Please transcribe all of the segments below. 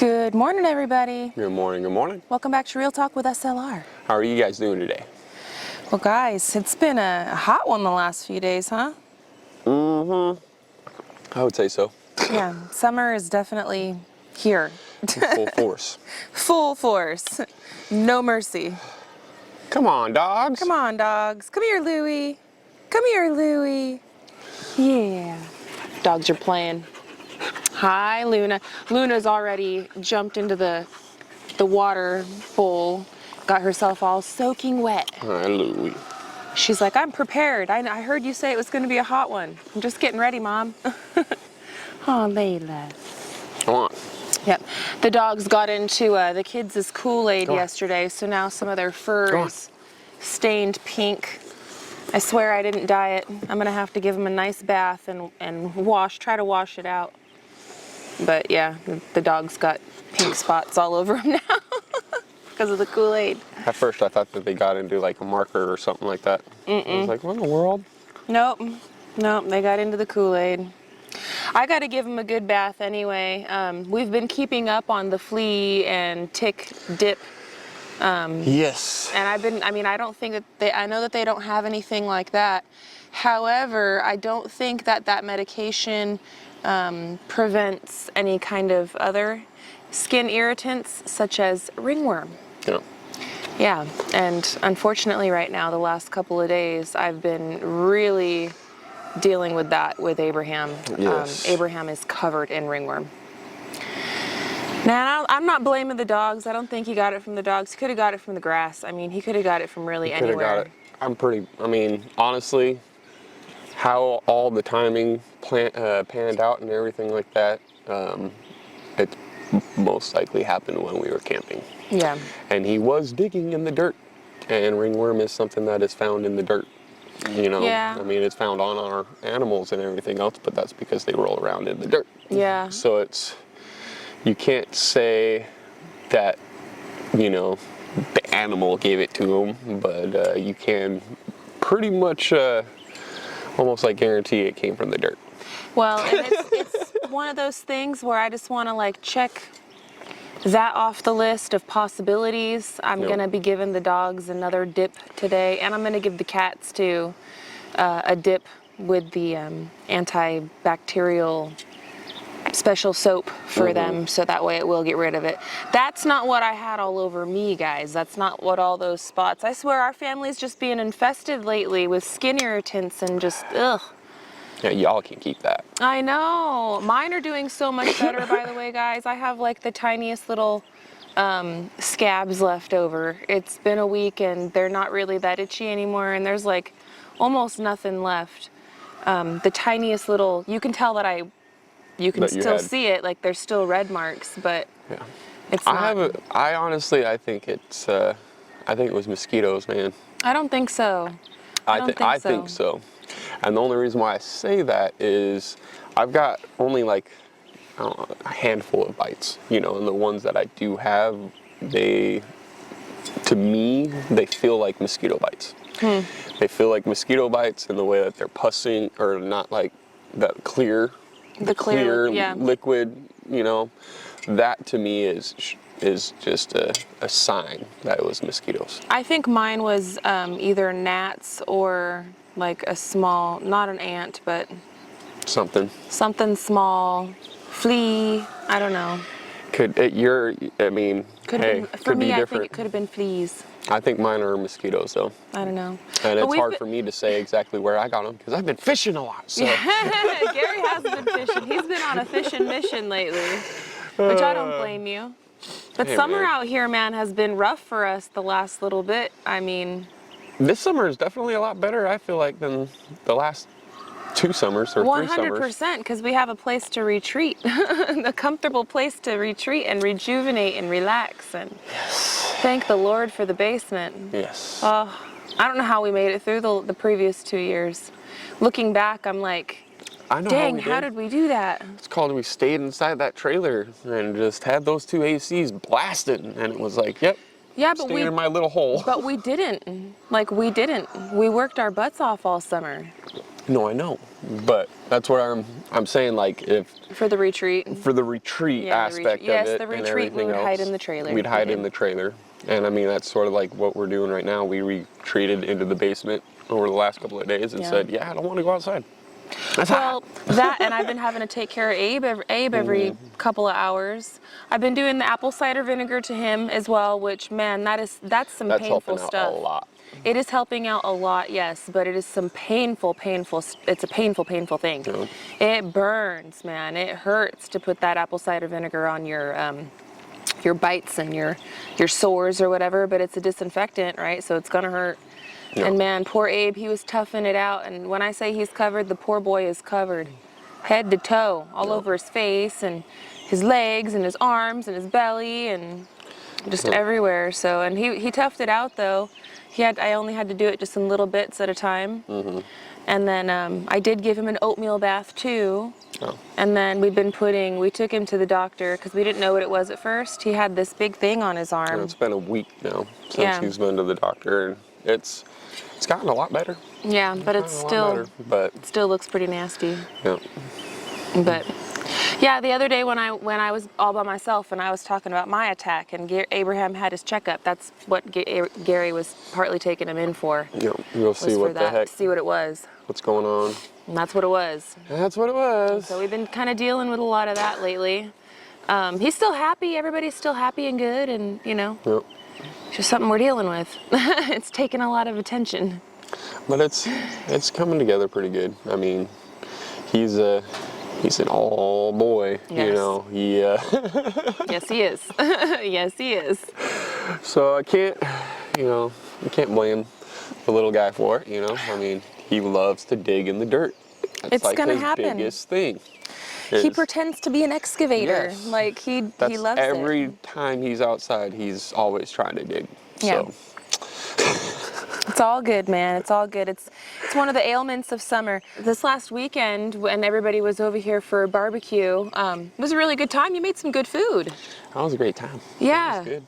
Good morning, everybody. Good morning, good morning. Welcome back to Real Talk with SLR. How are you guys doing today? Well, guys, it's been a hot one the last few days, huh? I would say so. Yeah, summer is definitely here. Full force. Full force. No mercy. Come on, dogs. Come on, dogs. Come here, Louie. Come here, Louie. Yeah. Dogs are playing. Hi, Luna. Luna's already jumped into the water bowl, got herself all soaking wet. Hi, Louie. She's like, I'm prepared. I heard you say it was going to be a hot one. I'm just getting ready, Mom. Oh, Layla. Come on. Yep. The dogs got into the kids' Kool-Aid yesterday, so now some of their fur is stained pink. I swear I didn't dye it. I'm going to have to give them a nice bath and try to wash it out. But yeah, the dogs got pink spots all over them now because of the Kool-Aid. At first I thought that they got into like a marker or something like that. I was like, what in the world? Nope, they got into the Kool-Aid. I got to give them a good bath anyway. We've been keeping up on the flea and tick dip. Yes. And I don't think that I know that they don't have anything like that. However, I don't think that medication prevents any kind of other skin irritants such as ringworm. Yeah. Yeah, and unfortunately right now, the last couple of days, I've been really dealing with that with Abraham. Yes. Abraham is covered in ringworm. Now, I'm not blaming the dogs. I don't think he got it from the dogs. He could have got it from the grass. I mean, he could have got it from really anywhere. Got it. Honestly, how all the timing panned out and everything like that, it most likely happened when we were camping. Yeah. And he was digging in the dirt, and ringworm is something that is found in the dirt. You know, Yeah. I mean, it's found on our animals and everything else, but that's because they roll around in the dirt. Yeah. So you can't say that, the animal gave it to him, but you can pretty much almost like guarantee it came from the dirt. Well, and it's one of those things where I just want to check that off the list of possibilities. I'm going to be giving the dogs another dip today, and I'm going to give the cats too a dip with the antibacterial special soap for them, so that way it will get rid of it. That's not what I had all over me, guys. That's not what all those spots. I swear our family's just being infested lately with skin irritants and just, ugh. Yeah, y'all can keep that. I know. Mine are doing so much better, by the way, guys. I have the tiniest little scabs left over. It's been a week and they're not really that itchy anymore, and there's almost nothing left. The tiniest little, you can tell that you can still see it, there's still red marks, but it's not. I think it was mosquitoes, man. I don't think so. I think so. And the only reason why I say that is I've got only I don't know, a handful of bites, and the ones that I do have, to me, they feel like mosquito bites. They feel like mosquito bites in the way that they're pussing, or not like that clear liquid, that to me is just a sign that it was mosquitoes. I think mine was either gnats or a small, not an ant, but something small, flea. I don't know. For me, I think it could have been fleas. I think mine are mosquitoes, though. I don't know. And it's hard for me to say exactly where I got them because I've been fishing a lot. So. Gary has been fishing. He's been on a fishing mission lately, which I don't blame you. But summer out here, man, has been rough for us the last little bit. I mean, this summer is definitely a lot better, I feel like, than the last 2 summers or 3 summers. 100%, because we have a place to retreat, a comfortable place to retreat and rejuvenate and relax. And thank the Lord for the basement. Yes. I don't know how we made it through the previous 2 years. Looking back, I'm like, dang, how did we do that? It's called we stayed inside that trailer and just had those 2 ACs blasted, and it was like, yep. Yeah, but staying in my little hole. But we didn't. We worked our butts off all summer. No, I know, but that's what I'm saying. Like For the retreat. for the retreat Yeah, aspect of yes, it the and retreat, we everything would else, hide in the trailer. we'd hide We in did. the trailer, and I mean that's sort of like what we're doing right now. We retreated into the basement over the last couple of days and Yeah. said, "Yeah, I don't want to go outside." That's Well, that, and I've been having to take care of Abe every couple of hours. I've been doing the apple cider vinegar to him as well, which, man, that's some that's painful helping out stuff. a lot. It is helping out a lot, yes, but it is some painful, it's a painful thing. Yeah. It burns, man. It hurts to put that apple cider vinegar on your bites and your sores or whatever, but it's a disinfectant, right? So it's gonna hurt. Yeah. And man, poor Abe, he was toughing it out. And when I say he's covered, the poor boy is covered, head to toe, all over his face and his legs and his arms and his belly and just everywhere. So, and he toughed it out though. I only had to do it just in little bits at a time. And then I did give him an oatmeal bath too. Oh. And then we took him to the doctor because we didn't know what it was at first. He had this big thing on his arm. It's been a week now since Yeah. he's been to the doctor, and it's gotten a lot better. Yeah, but it's Gotten a lot better, but it still looks pretty nasty. yeah. But yeah, the other day when I was all by myself and I was talking about my attack and Abraham had his checkup, that's what Gary was partly taking him in for. Yeah, we'll see Was what for the that, heck, see what it was. what's going on. And that's what it was. That's what it was. So we've been kind of dealing with a lot of that lately. He's still happy. Everybody's still happy and good, and Yep. it's just something we're dealing with. It's taking a lot of attention. But it's coming together pretty good. I mean, he's an all boy, Yes. you know. Yes, he is. Yes, he is. So I can't blame the little guy for it, you know. I mean, he loves to dig in the dirt. That's It's like gonna his happen. biggest thing. He is- pretends to be an excavator. Yes. Like he That's loves every it. time he's outside, he's always trying to dig. Yeah. So It's all good, man. It's all good. It's one of the ailments of summer. This last weekend, when everybody was over here for barbecue, it was a really good time. You made some good food. that was a great time. Yeah. It was good.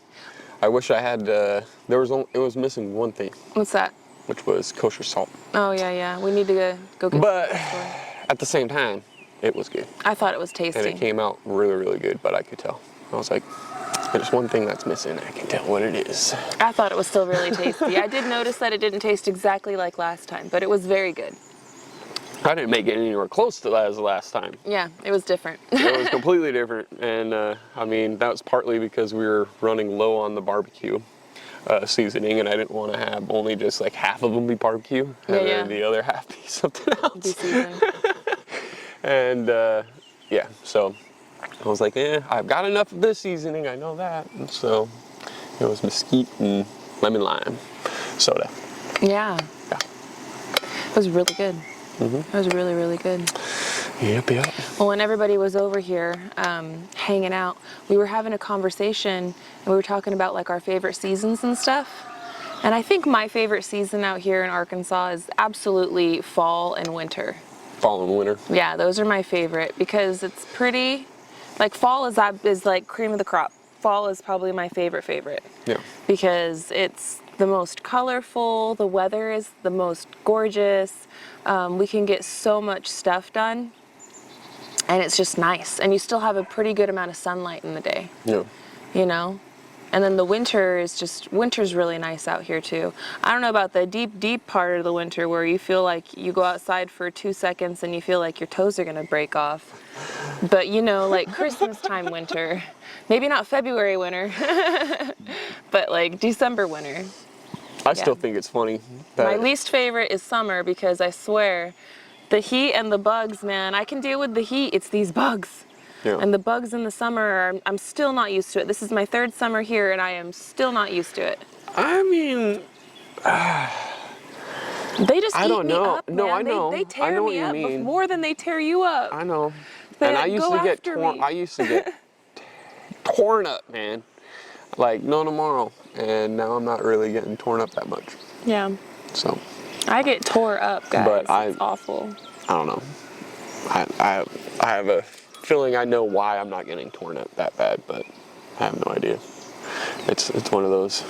I wish I had. It was missing one thing, What's that? which was kosher salt. Oh yeah. We need to go get. But some at the store. at the same time, it was good. I thought it was And it tasty. came out really, really good, but I could tell. I was like, there's one thing that's missing. I can tell what it is. I thought it was still really tasty. I did notice that it didn't taste exactly like last time, but it was very good. I didn't make it anywhere close to that as the last time. Yeah, it was different. It was completely different. And I mean, that was partly because we were running low on the barbecue seasoning, and I didn't want to have only just like half of them be barbecue, and then the other half be something Be else. seasoned. And yeah, so I was like, I've got enough of this seasoning, I know that. And so it was mesquite and lemon lime soda. Yeah. Yeah. It was really good. It was really, really good. Yep. Well, when everybody was over here hanging out, we were having a conversation and we were talking about like our favorite seasons and stuff. And I think my favorite season out here in Arkansas is absolutely fall and winter. Fall and winter. Yeah, those are my favorite because it's pretty, like fall is like cream of the crop. Fall is probably my favorite. Yeah. Because it's the most colorful, the weather is the most gorgeous, we can get so much stuff done, and it's just nice. And you still have a pretty good amount of sunlight in the day, Yeah. you know? And then the winter's really nice out here too. I don't know about the deep part of the winter where you feel like you go outside for 2 seconds and you feel like your toes are gonna break off. But you know, like Christmas time winter, maybe not February winter, but like December winter. I still think it's funny that My least favorite is summer because I swear, the heat and the bugs, man, I can deal with the heat, it's these bugs. Yeah. And the bugs in the summer, I'm still not used to it. This is my 3rd summer here and I am still not used to it. I mean, They just I eat don't me know. up, No, man. I know. They I tear know what me you up mean. more than they tear you up. I know. They And I used go to get after torn. me. I used to get torn up, man. Like no tomorrow. And now I'm not really getting torn up that much. Yeah. So I get tore up, guys. But It's awful. I don't know. I have a feeling I know why I'm not getting torn up that bad, but I have no idea. It's one of those.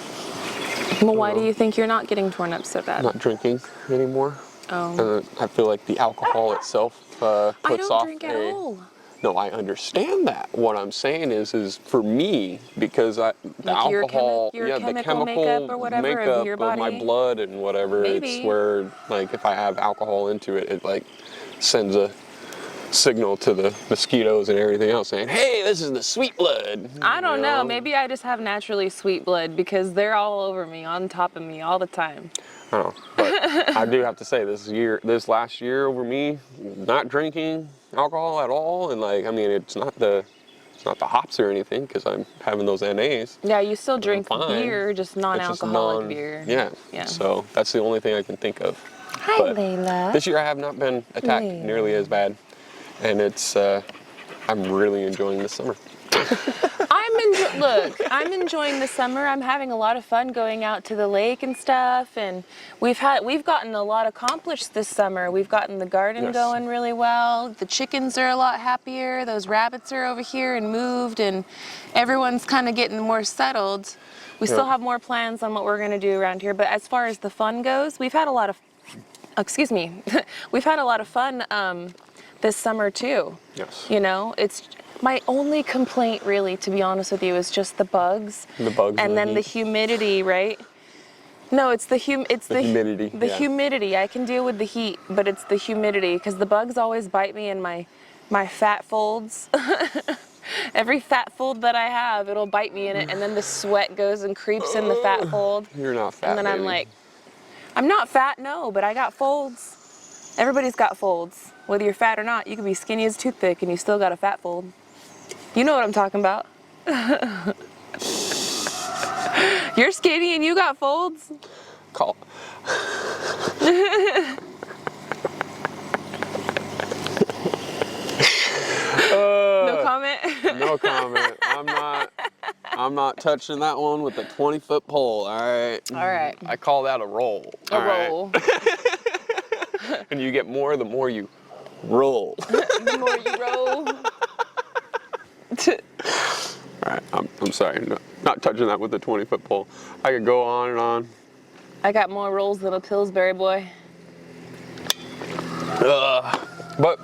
Well, why do you think you're not getting torn up so bad? Not drinking anymore. I feel like the alcohol itself I puts don't off drink at all. No, I understand that. What I'm saying is for me, because the Like your alcohol, your the chemical makeup or whatever of makeup your of my body. blood and whatever, it's Maybe. where, like, if I have alcohol into it, it, like, sends a signal to the mosquitoes and everything else saying, hey, this is the sweet blood. I don't know. Maybe I just have naturally sweet blood because they're all over me, on top of me all the time. I don't know, but I do have to say this last year over me, not drinking alcohol at all, and like, I mean, it's not the hops or anything because I'm having those NAs. Yeah, you still I'm drink fine. beer, just It's just non-alcoholic beer. yeah. Yeah. So that's the only thing I can think of. Hi, But Layla. this year I have not been attacked Layla. nearly as bad, and I'm really enjoying this summer. I'm enjoying the summer. I'm having a lot of fun going out to the lake and stuff, and we've gotten a lot accomplished this summer. We've gotten the garden going really well. The chickens are a lot happier. Those rabbits are over here and moved, and everyone's kind of getting more settled. We still have more plans on what we're going to do around here, but as far as the fun goes, we've had a lot of we've had a lot of fun this summer too. Yes. You know, it's my only complaint really, to be honest with you, is just the bugs. The bugs and then the humidity, right? No, it's the humidity. The humidity. I can deal with the heat, but it's the humidity because the bugs always bite me in my fat folds. Every fat fold that I have, it'll bite me in it, and then the sweat goes and creeps in the fat fold. You're not fat, And then I'm baby. like, I'm not fat, no, but I got folds. Everybody's got folds. Whether you're fat or not, you can be skinny as a toothpick and you still got a fat fold. You know what I'm talking about. You're skinny and you got folds? Call. No comment? No comment. I'm not touching that one with a 20-foot pole, all right? All right. I call that a roll. A roll. And you get more the more you roll. The more you roll. All right, I'm sorry, not touching that with a 20-foot pole. I could go on and on. I got more rolls than a Pillsbury boy. But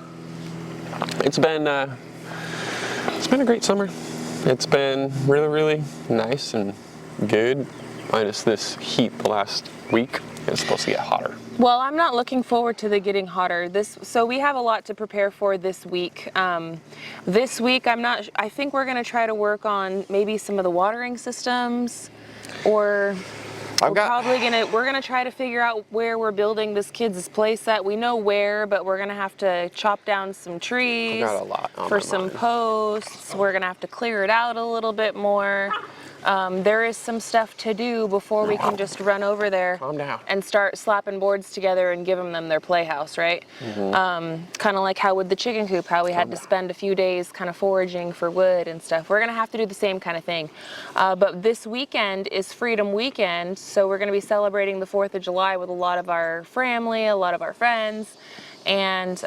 it's been a great summer. It's been really, really nice and good, minus this heat the last week. It's supposed to get hotter. Well, I'm not looking forward to the getting hotter. So we have a lot to prepare for this week. This week, I think we're gonna try to work on maybe some of the watering systems, or we're gonna try to figure out where we're building this kid's place at. We know where, but we're gonna have to chop down some trees I've got a lot on for my some mind. posts. We're gonna have to clear it out a little bit more. There is some stuff to do before we can just run over there Calm down. and start slapping boards together and giving them their playhouse, right? Kind of like how with the chicken coop, how we had to spend a few days kind of foraging for wood and stuff. We're gonna have to do the same kind of thing. But this weekend is Freedom Weekend, so we're gonna be celebrating the 4th of July with a lot of our family, a lot of our friends, and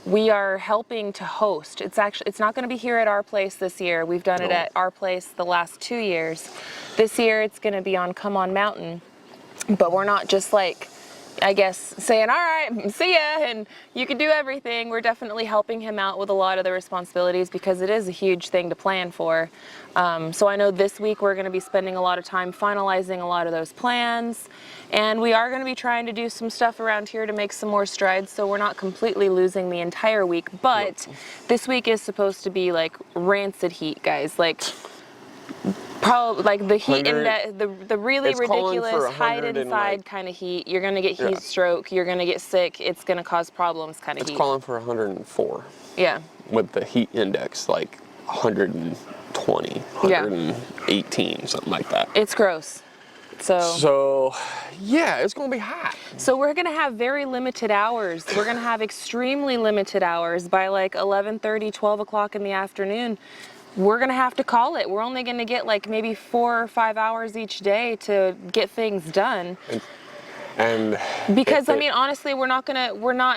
we are helping to host. It's not going to be here at our place this year. We've done it at our place the last 2 years. This year it's going to be on Come On Mountain, but we're not just like, I guess, saying, all right, see ya, and you can do everything. We're definitely helping him out with a lot of the responsibilities because it is a huge thing to plan for. So I know this week we're going to be spending a lot of time finalizing a lot of those plans, and we are going to be trying to do some stuff around here to make some more strides, so we're not completely losing the entire week. But this week is supposed to be like rancid heat, guys. Like, probably like the heat index, the really ridiculous hide inside kind of heat. You're gonna get heat stroke. You're gonna get sick. It's gonna cause problems kind of heat. It's calling for 104. Yeah. With the heat index like 120, 118, something like that. It's gross. So yeah, it's gonna be hot. So we're gonna have very limited hours. We're gonna have extremely limited hours by like 11:30, 12 o'clock in the afternoon. We're gonna have to call it. We're only gonna get like maybe 4 or 5 hours each day to get things done. And because I mean, honestly, we're not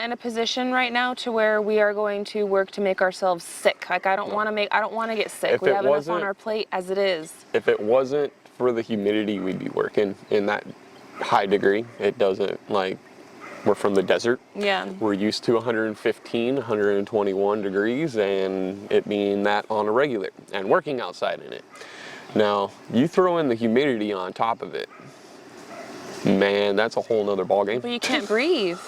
in a position right now to where we are going to work to make ourselves sick. Like I don't want to get sick. We have enough on our plate as it is. If it wasn't for the humidity, we'd be working in that high degree. It doesn't, like, we're from the desert. Yeah. We're used to 115, 121 degrees, and it being that on a regular, and working outside in it. Now, you throw in the humidity on top of it, man, that's a whole nother ballgame. But you can't breathe.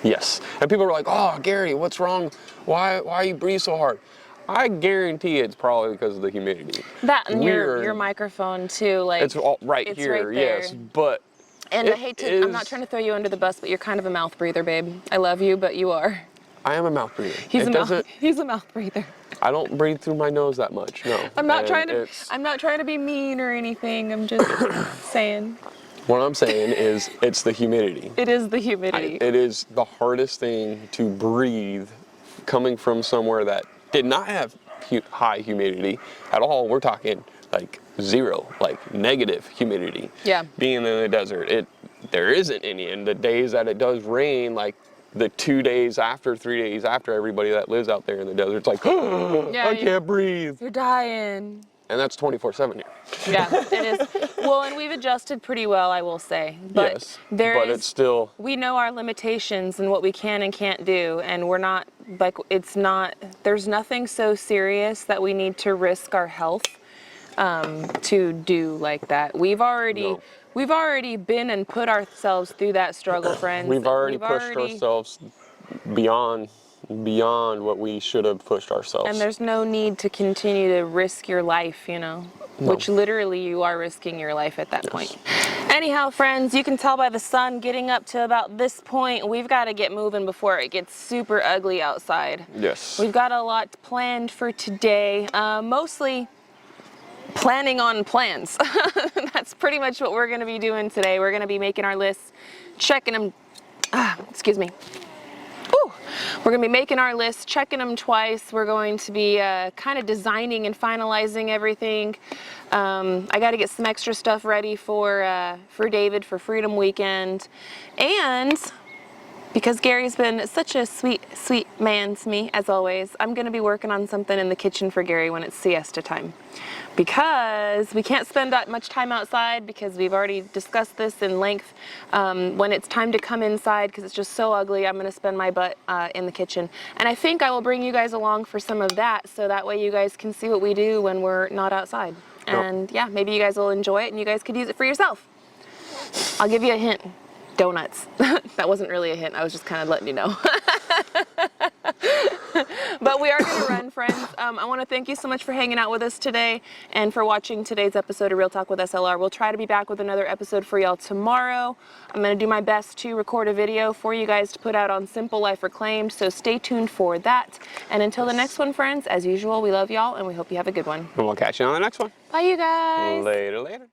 Yes. And people are like, oh, Gary, what's wrong? Why you breathe so hard? I guarantee it's probably because of the humidity. That and your microphone too, like It's all right it's here, right there. yes, but and I hate to, I'm not trying to throw you under the bus, but you're kind of a mouth breather, babe. I love you, but you are. I am a mouth breather. He's a mouth breather. I don't breathe through my nose that much, no. I'm not trying to be mean or anything. I'm just saying. What I'm saying is it's the humidity. It is the humidity. It is the hardest thing to breathe coming from somewhere that did not have high humidity at all. We're talking like zero, like negative humidity. Yeah. Being in the desert, there isn't any. And the days that it does rain, like the 2 days after, 3 days after, everybody that lives out there in the desert, it's like, oh, yeah, I can't breathe. You're dying. And that's 24/7 here. Yeah, it is. Well, and we've adjusted pretty well, I will say. But yes, but it's still... We know our limitations and what we can and can't do, and we're not, like, there's nothing so serious that we need to risk our health to do like that. We've already been and put ourselves through that struggle, friends. We've already pushed ourselves beyond what we should have pushed ourselves. And there's no need to continue to risk your life, you know, which literally you are risking your life at that point. Anyhow, friends, you can tell by the sun getting up to about this point, we've got to get moving before it gets super ugly outside. Yes. We've got a lot planned for today, mostly planning on plans. That's pretty much what we're going to be doing today. We're going to be making our lists, checking them, excuse me. Ooh. We're going to be making our list, checking them twice. We're going to be kind of designing and finalizing everything. I got to get some extra stuff ready for David for Freedom Weekend. And because Gary's been such a sweet, sweet man to me, as always, I'm going to be working on something in the kitchen for Gary when it's siesta time. Because we can't spend that much time outside, because we've already discussed this in length. When it's time to come inside, because it's just so ugly, I'm going to spend my butt in the kitchen. And I think I will bring you guys along for some of that, so that way you guys can see what we do when we're not outside. And yeah, maybe you guys will enjoy it and you guys could use it for yourself. I'll give you a hint. Donuts. That wasn't really a hint. I was just kind of letting you know. But we are going to run, friends. I want to thank you so much for hanging out with us today and for watching today's episode of Real Talk with SLR. We'll try to be back with another episode for y'all tomorrow. I'm going to do my best to record a video for you guys to put out on Simple Life Reclaimed, so stay tuned for that. And until the next one, friends, as usual, we love y'all and we hope you have a good one. And we'll catch you on the next one. Bye, you guys. Later, later.